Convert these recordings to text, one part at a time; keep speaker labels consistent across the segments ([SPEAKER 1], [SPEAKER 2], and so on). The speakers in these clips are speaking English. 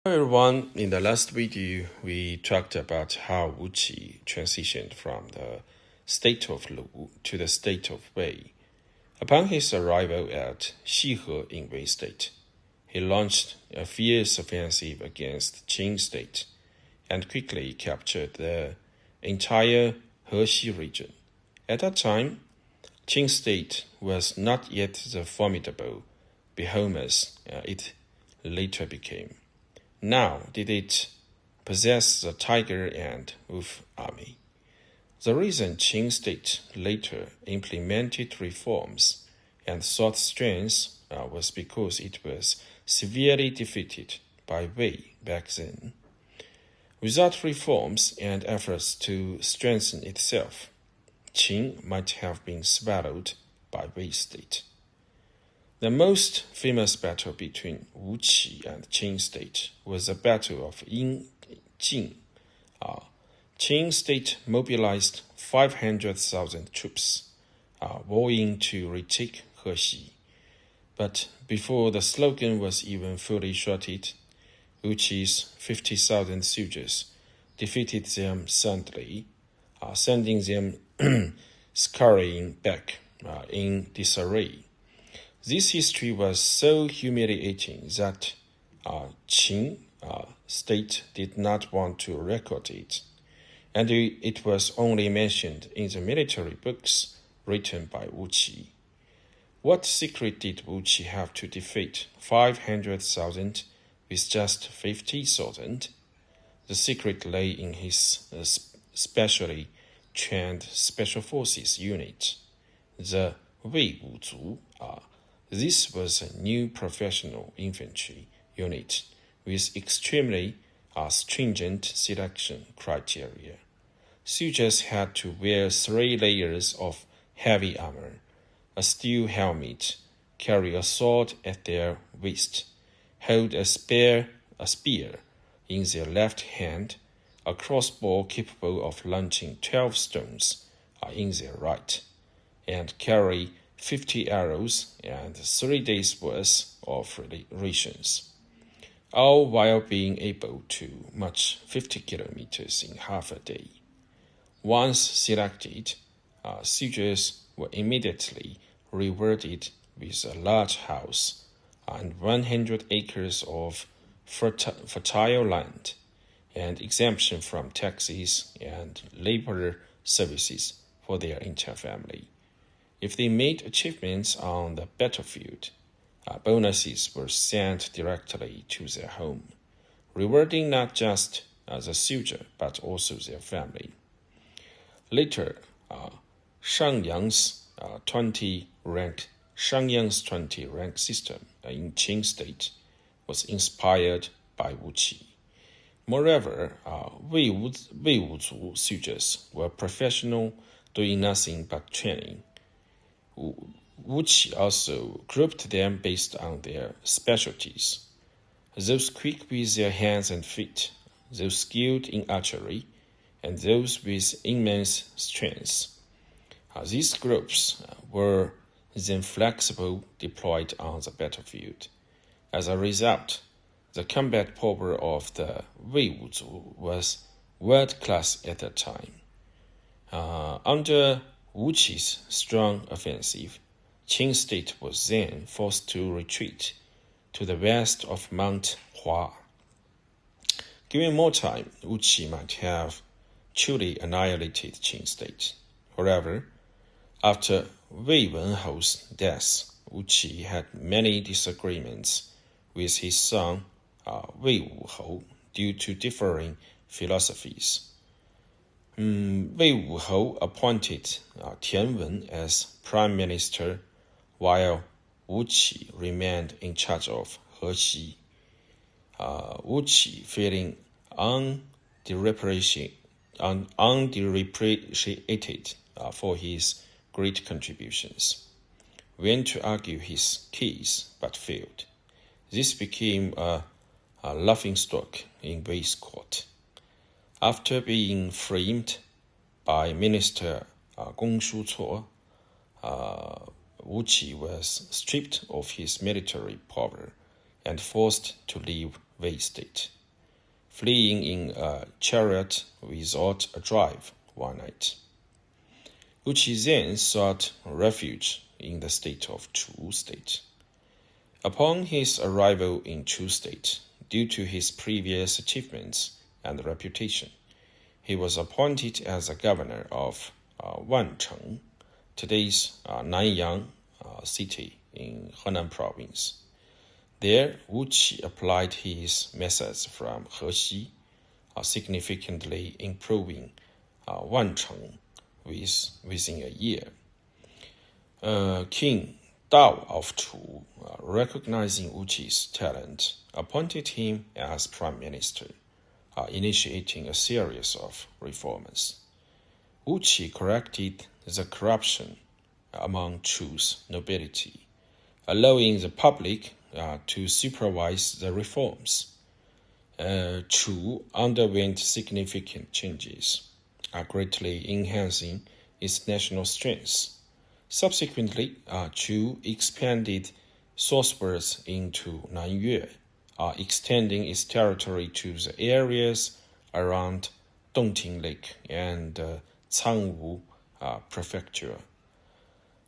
[SPEAKER 1] Hello everyone, in the last video we talked about how Wu Qi transitioned from the state of Lu to the state of Wei. Upon his arrival at Xihe in Wei state, he launched a fierce offensive against Qing state and quickly captured the entire Hexi region. At that time, Qing state was not yet the formidable behemoth it later became. Now did it possess the tiger and wolf army. The reason Qing state later implemented reforms and sought strength was because it was severely defeated by Wei back then. Without reforms and efforts to strengthen itself, Qing might have been swallowed by Wei state. The most famous battle between Wu Qi and Qing state was the Battle of Yinjing. Qing state mobilized 500,000 troops, vowing to retake Hexi. But before the slogan was even fully shouted, Wu Qi's 50,000 soldiers defeated them soundly, sending them scurrying back in disarray. This history was so humiliating that Qing state did not want to record it, and it was only mentioned in the military books written by Wu Qi. What secret did Wu Qi have to defeat 500,000 with just 50,000? The secret lay in his specially trained special forces unit, the Wei Wuzu. This was a new professional infantry unit with extremely stringent selection criteria. Soldiers had to wear 3 layers of heavy armor, a steel helmet, carry a sword at their waist, hold a spear in their left hand, a crossbow capable of launching 12 stones in their right, and carry 50 arrows and 3 days' worth of rations, all while being able to march 50 kilometers in half a day. Once selected, soldiers were immediately rewarded with a large house and 100 acres of fertile land, and exemption from taxes and labor services for their entire family. If they made achievements on the battlefield, bonuses were sent directly to their home, rewarding not just the soldier but also their family. Later, Shangyang's 20-rank system in Qing state was inspired by Wu Qi. Moreover, Wei Wuzu soldiers were professional, doing nothing but training. Wu Qi also grouped them based on their specialties. Those quick with their hands and feet, those skilled in archery, and those with immense strength. These groups were then flexibly deployed on the battlefield. As a result, the combat power of the Wei Wuzu was world-class at that time. Under Wu Qi's strong offensive, Qing state was then forced to retreat to the west of Mount Hua. Given more time, Wu Qi might have truly annihilated Qing state. However, after Wei Wenhou's death, Wu Qi had many disagreements with his son Wei Wuhou due to differing philosophies. Wei Wuhou appointed Tian Wen as prime minister, while Wu Qi remained in charge of Hexi. Wu Qi, feeling underappreciated for his great contributions, went to argue his case but failed. This became a laughingstock in Wei's court. After being framed by Minister Gong Shucuo, Wu Qi was stripped of his military power and forced to leave Wei state. fleeing in a chariot without a drive one night. Wuqi then sought refuge in the state of Chu State. Upon his arrival in Chu State, due to his previous achievements and reputation, he was appointed as a governor of Wancheng, today's Nanyang city in Henan province. There, Wuqi applied his methods from Hexi, significantly improving Wancheng within a year. King Dao of Chu, recognizing Wuqi's talent, appointed him as prime minister, initiating a series of reforms. Wuqi corrected the corruption among Chu's nobility, allowing the public to supervise the reforms. Chu underwent significant changes, greatly enhancing its national strength. Subsequently, Chu expanded southwards into Nanyue, extending its territory to the areas around Dongting Lake and Cangwu Prefecture.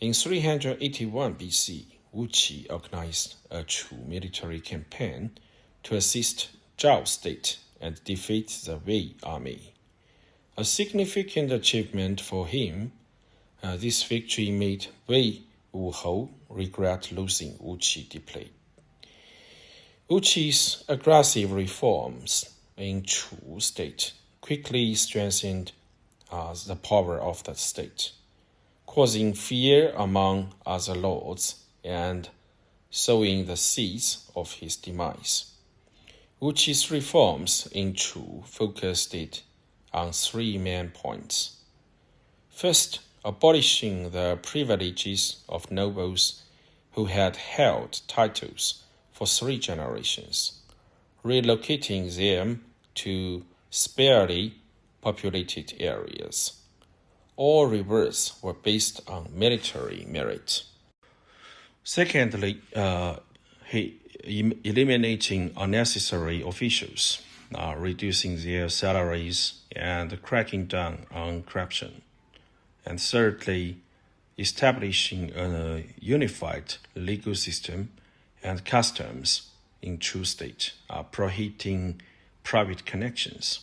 [SPEAKER 1] In 381 BC, Wuqi organized a Chu military campaign to assist Zhao state and defeat the Wei army. A significant achievement for him, this victory made Wei Wuhou regret losing Wuqi deeply. Wuqi's aggressive reforms in Chu state quickly strengthened the power of the state, causing fear among other lords and sowing the seeds of his demise. Wuqi's reforms in Chu focused on three main points. First, abolishing the privileges of nobles who had held titles for 3 generations, relocating them to sparsely populated areas. All rewards were based on military merit. Secondly, he eliminating unnecessary officials, reducing their salaries and cracking down on corruption. And thirdly, establishing a unified legal system and customs in Chu state, prohibiting private connections.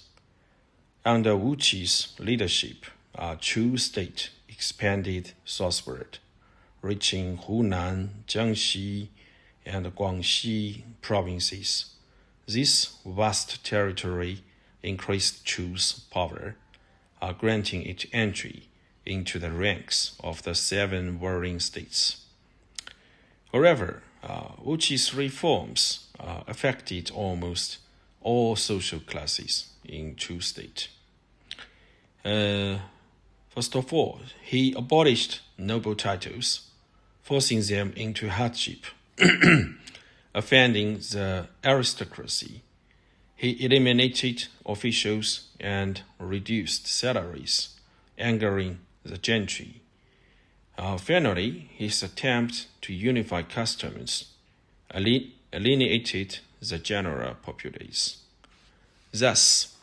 [SPEAKER 1] Under Wuqi's leadership, Chu state expanded southward, reaching Hunan, Jiangxi, and Guangxi provinces. This vast territory increased Chu's power, granting it entry into the ranks of the 7 warring states. However, Wuqi's reforms affected almost all social classes in Chu state. First of all, he abolished noble titles, forcing them into hardship, offending the aristocracy. He eliminated officials and reduced salaries, angering the gentry. Finally, his attempt to unify customs alienated the general populace. Thus,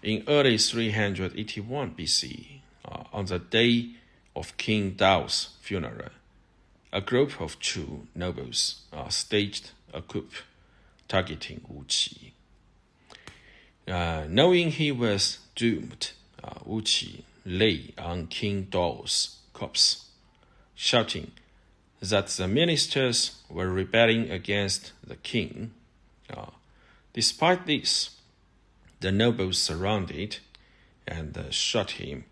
[SPEAKER 1] in early 381 BC, on the day of King Dao's funeral, a group of Chu nobles staged a coup targeting Wuqi. Knowing he was doomed, Wuqi lay on King Dao's corpse, shouting that the ministers were rebelling against the king. Despite this, the nobles surrounded and shot him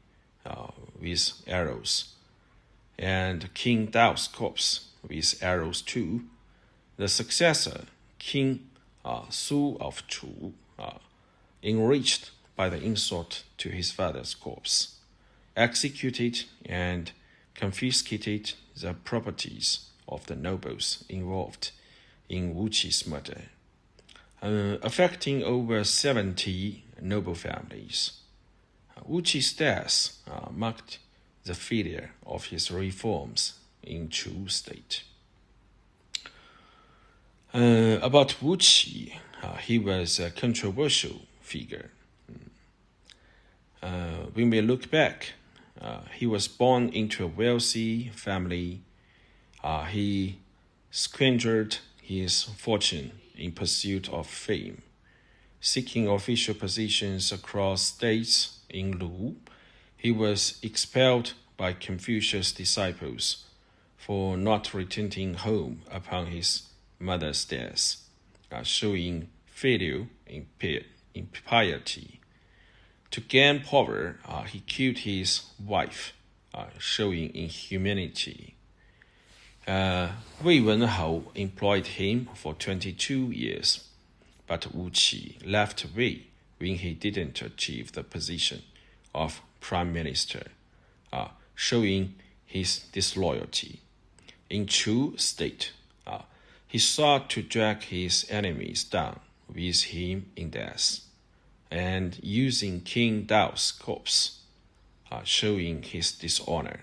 [SPEAKER 1] with arrows, and King Dao's corpse with arrows too. The successor, King Su of Chu, enraged by the insult to his father's corpse, executed and confiscated the properties of the nobles involved in Wuqi's murder, affecting over 70 noble families. Wuqi's death marked the failure of his reforms in Chu state. About Wuqi, he was a controversial figure. When we look back, he was born into a wealthy family. He squandered his fortune in pursuit of fame, seeking official positions across states in Lu. He was expelled by Confucius' disciples for not returning home upon his mother's death, showing filial impiety. To gain power, he killed his wife, showing inhumanity. Wei Wenhou employed him for 22 years, but Wu Qi left Wei when he didn't achieve the position of prime minister, showing his disloyalty. In true state, he sought to drag his enemies down with him in death, and using King Dao's corpse, showing his dishonor.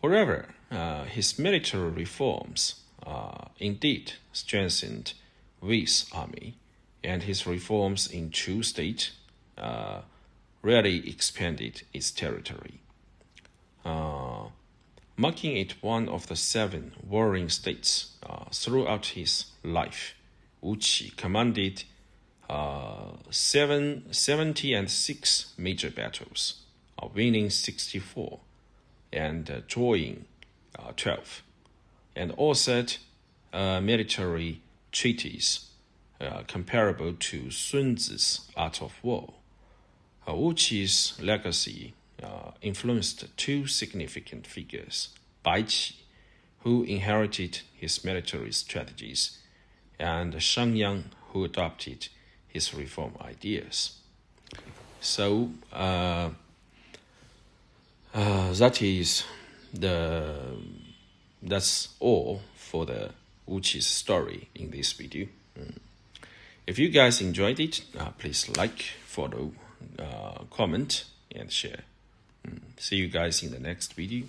[SPEAKER 1] However, his military reforms indeed strengthened Wei's army, and his reforms in true state really expanded its territory, making it one of the 7 warring states. Throughout his life, Wu Qi commanded 76 major battles, winning 64 and drawing 12, and authored military treaties comparable to Sun Tzu's Art of War. Wu Qi's legacy influenced 2 significant figures, Bai Qi, who inherited his military strategies, and Shangyang, who adopted his reform ideas. So that's all for the Wu Qi's story in this video. If you guys enjoyed it, please like, follow, comment, and share. See you guys in the next video.